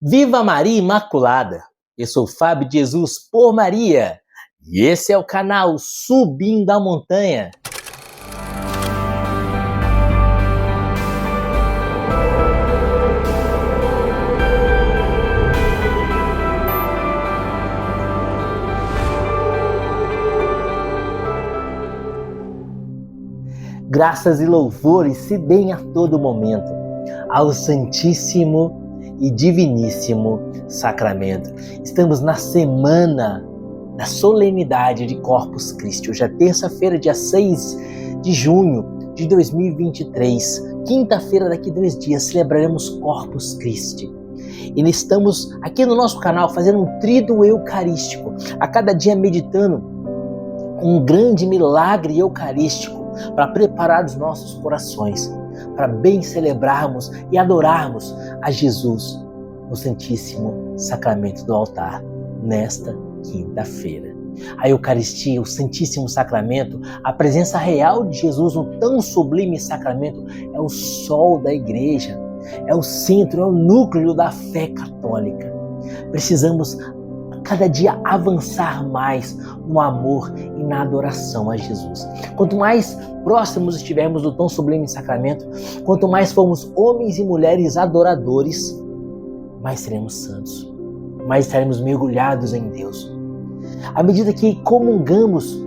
Viva Maria Imaculada! Eu sou Fábio de Jesus por Maria e esse é o canal Subindo a Montanha. Graças e louvores se deem a todo momento ao Santíssimo e Diviníssimo Sacramento. Estamos na semana da solenidade de Corpus Christi. Hoje é terça-feira, dia 6 de junho de 2023. Quinta-feira, daqui 2 dias, celebraremos Corpus Christi. E estamos aqui no nosso canal fazendo um tríduo eucarístico. A cada dia meditando um grande milagre eucarístico para preparar os nossos corações, para bem celebrarmos e adorarmos a Jesus no Santíssimo Sacramento do altar, nesta quinta-feira. A Eucaristia, o Santíssimo Sacramento, a presença real de Jesus no tão sublime sacramento, é o sol da igreja, é o centro, é o núcleo da fé católica. Precisamos cada dia avançar mais no amor e na adoração a Jesus. Quanto mais próximos estivermos do tão sublime sacramento, quanto mais formos homens e mulheres adoradores, mais seremos santos, mais estaremos mergulhados em Deus. À medida que comungamos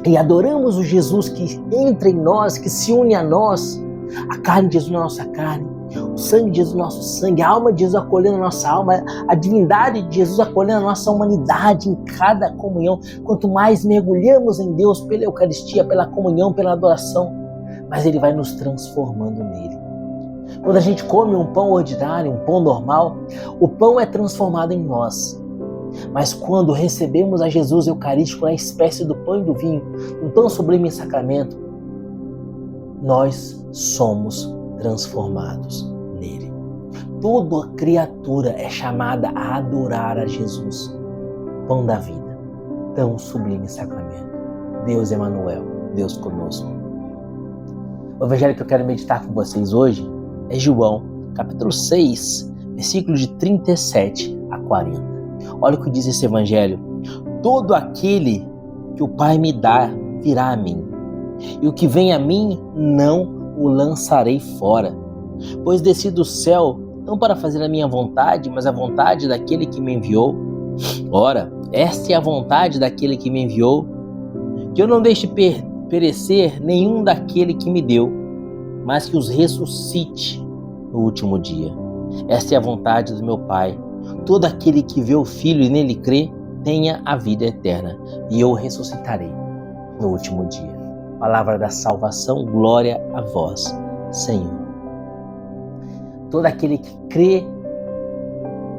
e adoramos o Jesus que entra em nós, que se une a nós, a carne de Jesus na nossa carne, o sangue de Jesus no nosso sangue, a alma de Jesus acolhendo a nossa alma, a divindade de Jesus acolhendo a nossa humanidade em cada comunhão. Quanto mais mergulhamos em Deus pela Eucaristia, pela comunhão, pela adoração, mais Ele vai nos transformando nele. Quando a gente come um pão ordinário, um pão normal, o pão é transformado em nós. Mas quando recebemos a Jesus Eucarístico na espécie do pão e do vinho, no tão sublime sacramento, nós somos transformados nele. Toda criatura é chamada a adorar a Jesus, pão da vida, tão sublime sacramento. Deus Emanuel, Deus conosco. O evangelho que eu quero meditar com vocês hoje é João, capítulo 6, versículos de 37 a 40. Olha o que diz esse evangelho. Todo aquele que o Pai me dá virá a mim, e o que vem a mim não o lançarei fora, pois desci do céu não para fazer a minha vontade, mas a vontade daquele que me enviou. Ora, esta é a vontade daquele que me enviou, que eu não deixe perecer nenhum daquele que me deu, mas que os ressuscite no último dia. Esta é a vontade do meu Pai. Todo aquele que vê o Filho e nele crê, tenha a vida eterna, e eu o ressuscitarei no último dia. Palavra da salvação, glória a vós, Senhor. Todo aquele que crê,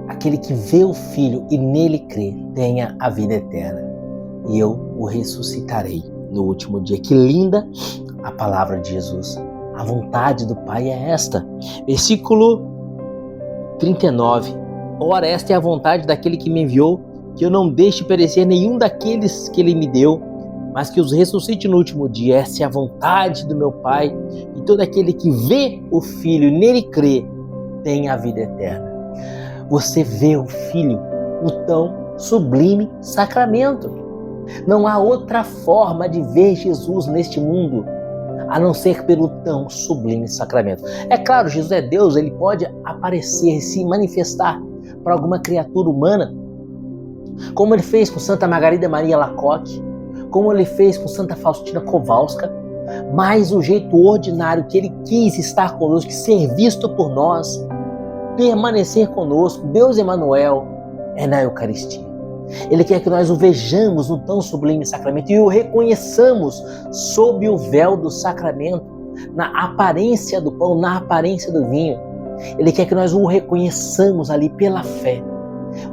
aquele que vê o Filho e nele crê, tenha a vida eterna, e eu o ressuscitarei no último dia. Que linda a palavra de Jesus. A vontade do Pai é esta. Versículo 39. Ora, esta é a vontade daquele que me enviou, que eu não deixe perecer nenhum daqueles que ele me deu, mas que os ressuscite no último dia. Essa é a vontade do meu Pai, e todo aquele que vê o Filho e nele crê, tem a vida eterna. Você vê o Filho no tão sublime sacramento. Não há outra forma de ver Jesus neste mundo, a não ser pelo tão sublime sacramento. É claro, Jesus é Deus, Ele pode aparecer, se manifestar para alguma criatura humana, como Ele fez com Santa Margarida Maria Lacoque, como Ele fez com Santa Faustina Kowalska, mas o jeito ordinário que Ele quis estar conosco, ser visto por nós, permanecer conosco, Deus Emanuel, é na Eucaristia. Ele quer que nós o vejamos no tão sublime sacramento e o reconheçamos sob o véu do sacramento, na aparência do pão, na aparência do vinho. Ele quer que nós o reconheçamos ali pela fé.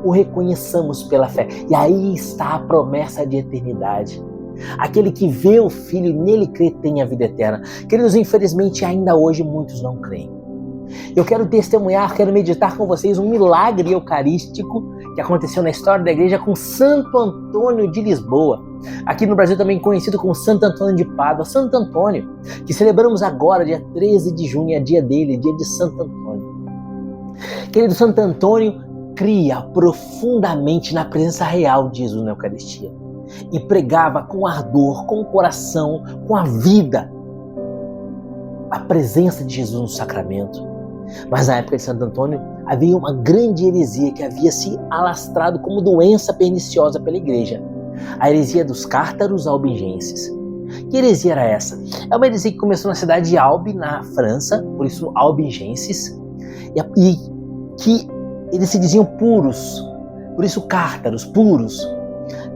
O reconheçamos pela fé. E aí está a promessa de eternidade. Aquele que vê o Filho e nele crê tem a vida eterna. Queridos, infelizmente ainda hoje muitos não creem. Eu quero testemunhar, quero meditar com vocês um milagre eucarístico que aconteceu na história da igreja com Santo Antônio de Lisboa. Aqui no Brasil também conhecido como Santo Antônio de Pádua. Santo Antônio, que celebramos agora, dia 13 de junho, é dia dele, dia de Santo Antônio. Querido, Santo Antônio cria profundamente na presença real de Jesus na Eucaristia e pregava com ardor, com o coração, com a vida, a presença de Jesus no sacramento. Mas na época de Santo Antônio havia uma grande heresia que havia se alastrado como doença perniciosa pela igreja. A heresia dos cártaros albigenses. Que heresia era essa? É uma heresia que começou na cidade de Albi, na França, por isso albigenses, e que eles se diziam puros, por isso cártaros, puros.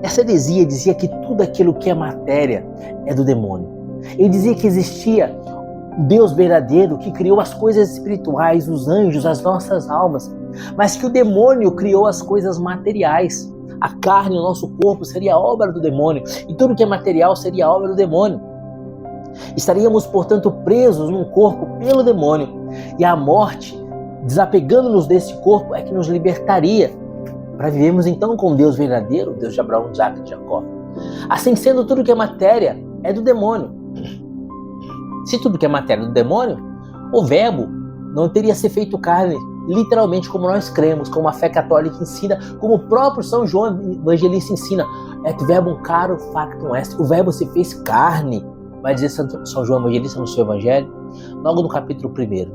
Essa heresia dizia que tudo aquilo que é matéria é do demônio. Ele dizia que existia o Deus verdadeiro que criou as coisas espirituais, os anjos, as nossas almas, mas que o demônio criou as coisas materiais. A carne, o nosso corpo, seria obra do demônio, e tudo que é material seria obra do demônio. Estaríamos, portanto, presos num corpo pelo demônio, e a morte, desapegando-nos desse corpo, é que nos libertaria, para vivermos então com Deus verdadeiro, Deus de Abraão, Isaac e de Jacó. Assim sendo, tudo que é matéria é do demônio. Se tudo que é matéria é do demônio, o verbo não teria se feito carne, literalmente como nós cremos, como a fé católica ensina, como o próprio São João Evangelista ensina. Et verbum caro factum est. O verbo se fez carne, vai dizer São João Evangelista no seu Evangelho, logo no capítulo 1.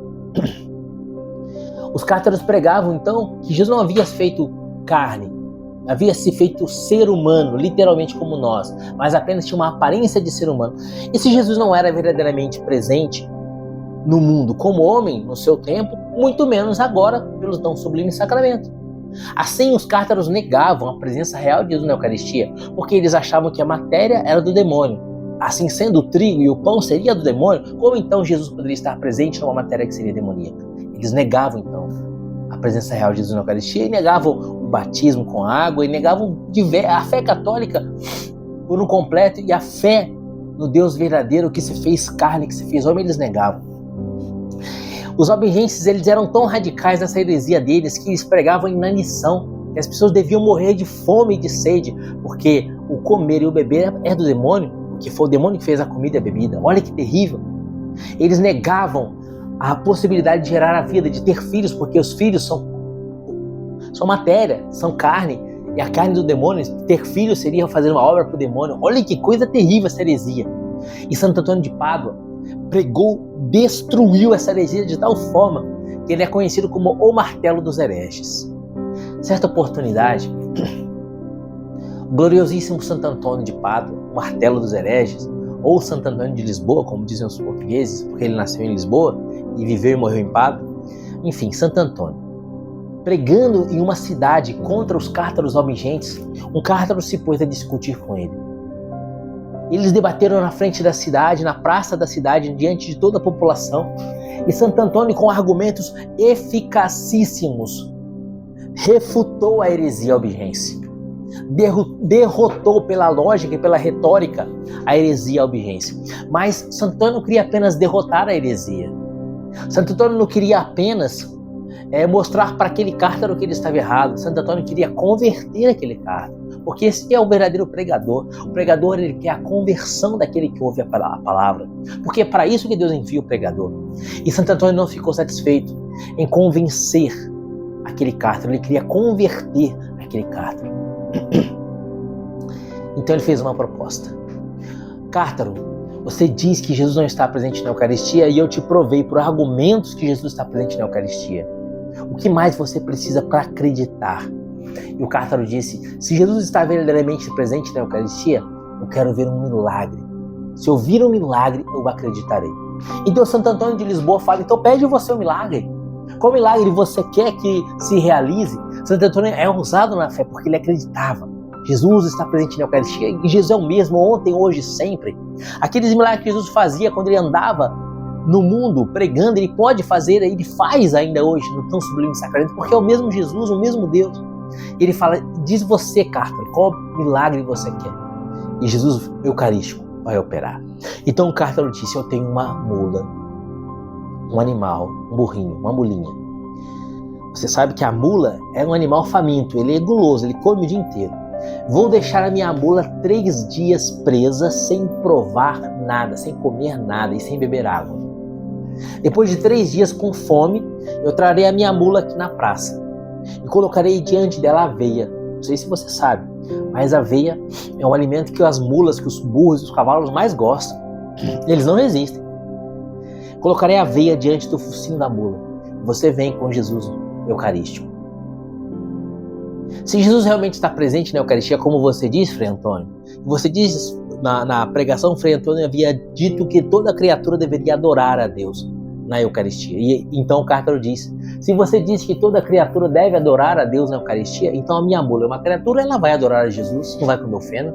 Os cártaros pregavam então que Jesus não havia se feito carne, havia se feito ser humano, literalmente como nós, mas apenas tinha uma aparência de ser humano. E se Jesus não era verdadeiramente presente no mundo como homem no seu tempo, muito menos agora pelo tão sublime sacramento. Assim, os cártaros negavam a presença real de Jesus na Eucaristia, porque eles achavam que a matéria era do demônio. Assim sendo, o trigo e o pão seria do demônio, como então Jesus poderia estar presente numa matéria que seria demoníaca? Eles negavam então a presença real de Jesus na Eucaristia, e negavam o batismo com água, e negavam a fé católica por um completo, e a fé no Deus verdadeiro que se fez carne, que se fez homem, eles negavam. Os albigenses, eles eram tão radicais nessa heresia deles que eles pregavam a inanição, que as pessoas deviam morrer de fome e de sede, porque o comer e o beber é do demônio, que foi o demônio que fez a comida e a bebida. Olha que terrível. Eles negavam a possibilidade de gerar a vida, de ter filhos, porque os filhos são matéria, são carne, e a carne do demônio, ter filhos seria fazer uma obra para o demônio. Olha que coisa terrível essa heresia. E Santo Antônio de Pádua pregou, destruiu essa heresia de tal forma que ele é conhecido como o martelo dos hereges. Certa oportunidade, o gloriosíssimo Santo Antônio de Pádua, o martelo dos hereges, ou Santo Antônio de Lisboa, como dizem os portugueses, porque ele nasceu em Lisboa e viveu e morreu em Pádua. Enfim, Santo Antônio, pregando em uma cidade contra os cártaros albigenses, um cártaro se pôs a discutir com ele. Eles debateram na frente da cidade, na praça da cidade, diante de toda a população. E Santo Antônio, com argumentos eficacíssimos, refutou a heresia albigense. Derrotou pela lógica e pela retórica a heresia albigense. Mas Santo Antônio não queria apenas derrotar a heresia. Santo Antônio não queria apenas mostrar para aquele cártaro que ele estava errado. Santo Antônio queria converter aquele cártaro, porque esse é o verdadeiro pregador. O pregador, ele quer a conversão daquele que ouve a palavra, porque é para isso que Deus envia o pregador. E Santo Antônio não ficou satisfeito em convencer aquele cártaro, ele queria converter aquele cártaro. Então ele fez uma proposta. Cártaro, você diz que Jesus não está presente na Eucaristia, e eu te provei por argumentos que Jesus está presente na Eucaristia. O que mais você precisa para acreditar? E o cártaro disse: se Jesus está verdadeiramente presente na Eucaristia, eu quero ver um milagre. Se eu vir um milagre, eu acreditarei. Então Santo Antônio de Lisboa fala: então pede você um milagre. Qual milagre você quer que se realize? Santo Antônio é ousado na fé, porque ele acreditava. Jesus está presente na Eucaristia, e Jesus é o mesmo ontem, hoje e sempre. Aqueles milagres que Jesus fazia quando ele andava no mundo pregando, ele pode fazer, ele faz ainda hoje no tão sublime sacramento, porque é o mesmo Jesus, o mesmo Deus. Ele fala: diz você, cártaro, qual milagre você quer? E Jesus eucarístico vai operar. Então o cártaro disse: eu tenho uma mula, um animal, um burrinho, uma mulinha. Você sabe que a mula é um animal faminto, ele é guloso, ele come o dia inteiro. Vou deixar a minha mula 3 dias presa, sem provar nada, sem comer nada e sem beber água. Depois de 3 dias com fome, eu trarei a minha mula aqui na praça. e colocarei diante dela aveia. Não sei se você sabe, mas a aveia é um alimento que as mulas, que os burros e os cavalos mais gostam. Eles não resistem. Colocarei a aveia diante do focinho da mula. Você vem com Jesus Eucarístico. Se Jesus realmente está presente na Eucaristia, como você diz, Frei Antônio, você diz na pregação, Frei Antônio havia dito que toda criatura deveria adorar a Deus na Eucaristia. E então o Cártaro diz: se você diz que toda criatura deve adorar a Deus na Eucaristia, então a minha mula é uma criatura, ela vai adorar a Jesus, não vai comer o feno.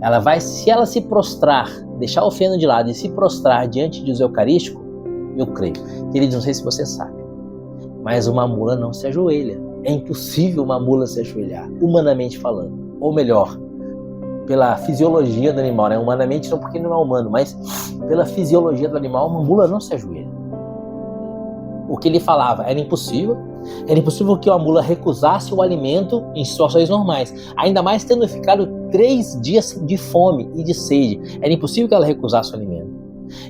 Ela vai, se ela se prostrar, deixar o feno de lado e se prostrar diante de Jesus Eucarístico, eu creio. Queridos, não sei se você sabe, mas uma mula não se ajoelha. É impossível uma mula se ajoelhar, humanamente falando. Ou melhor, pela fisiologia do animal, né? Humanamente não, porque não é humano, mas pela fisiologia do animal, uma mula não se ajoelha. O que ele falava era impossível que uma mula recusasse o alimento em situações normais, ainda mais tendo ficado 3 dias de fome e de sede. Era impossível que ela recusasse o alimento.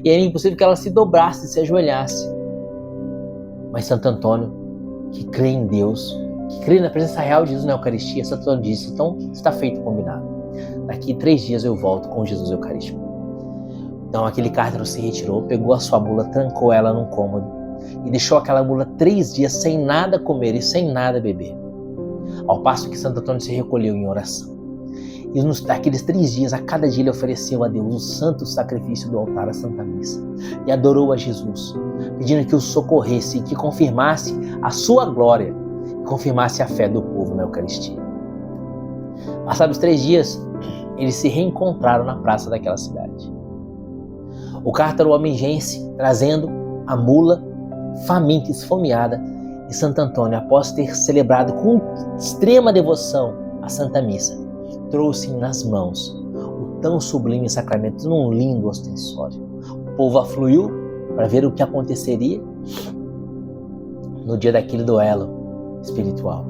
E era impossível que ela se dobrasse, se ajoelhasse. Mas Santo Antônio, que crê em Deus, que crê na presença real de Jesus na Eucaristia, Santo Antônio disse: então está feito o combinado. Daqui 3 dias eu volto com Jesus Eucarístico. Então aquele Cártaro se retirou, pegou a sua mula, trancou ela num cômodo e deixou aquela mula 3 dias sem nada comer e sem nada beber. Ao passo que Santo Antônio se recolheu em oração. E naqueles 3 dias, a cada dia ele ofereceu a Deus o santo sacrifício do altar, a Santa Missa, e adorou a Jesus, pedindo que o socorresse e que confirmasse a sua glória, e confirmasse a fé do povo na Eucaristia. Passados 3 dias, eles se reencontraram na praça daquela cidade. O Cártaro almejense trazendo a mula faminta, esfomeada, e Santo Antônio, após ter celebrado com extrema devoção a Santa Missa, trouxe nas mãos o tão sublime sacramento num lindo ostensório. O povo afluiu para ver o que aconteceria no dia daquele duelo espiritual.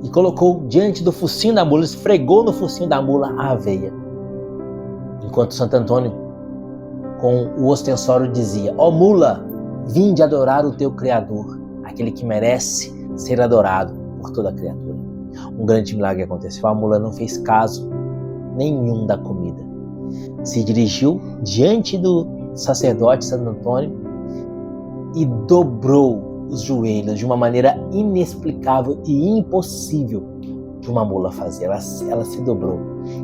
E colocou diante do focinho da mula, esfregou no focinho da mula a aveia. Enquanto Santo Antônio, com o ostensório, dizia: ó mula, vinde adorar o teu Criador, aquele que merece ser adorado por toda a criatura. Um grande milagre aconteceu. A mula não fez caso nenhum da comida. Se dirigiu diante do sacerdote Santo Antônio e dobrou os joelhos de uma maneira inexplicável e impossível de uma mula fazer. Ela se dobrou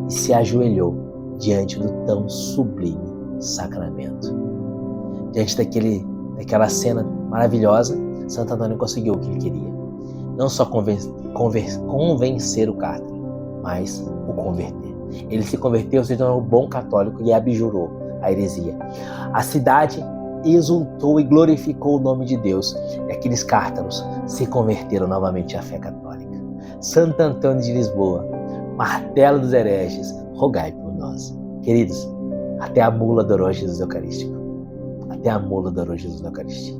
e se ajoelhou diante do tão sublime sacramento. Diante daquela cena maravilhosa, Santo Antônio conseguiu o que ele queria. Não só convencer o Cártaro, mas o converter. Ele se converteu, se tornou um bom católico e abjurou a heresia. A cidade exultou e glorificou o nome de Deus, e aqueles Cártaros se converteram novamente à fé católica. Santo Antônio de Lisboa, martelo dos hereges, rogai por nós. Queridos, até a mula adorou Jesus Eucarístico. Até a mula adorou Jesus na Eucaristia.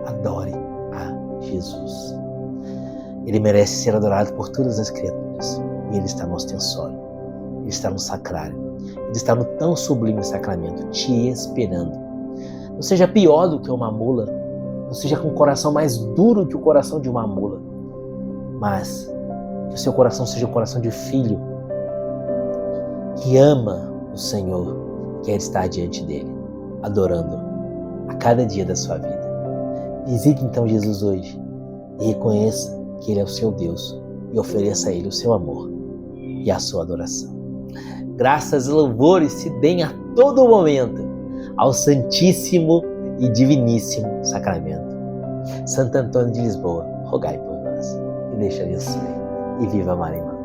Adore a Jesus. Ele merece ser adorado por todas as criaturas. E ele está no ostensório. Ele está no sacrário. Ele está no tão sublime sacramento, te esperando. Não seja pior do que uma mula. Não seja com o coração mais duro que o coração de uma mula. Mas que o seu coração seja o coração de filho que ama o Senhor, quer estar diante dele, adorando a cada dia da sua vida. Visite então Jesus hoje e reconheça que Ele é o seu Deus e ofereça a Ele o seu amor e a sua adoração. Graças e louvores se deem a todo momento ao Santíssimo e Diviníssimo Sacramento. Santo Antônio de Lisboa, rogai por nós. Que Deus te abençoe e viva Maria.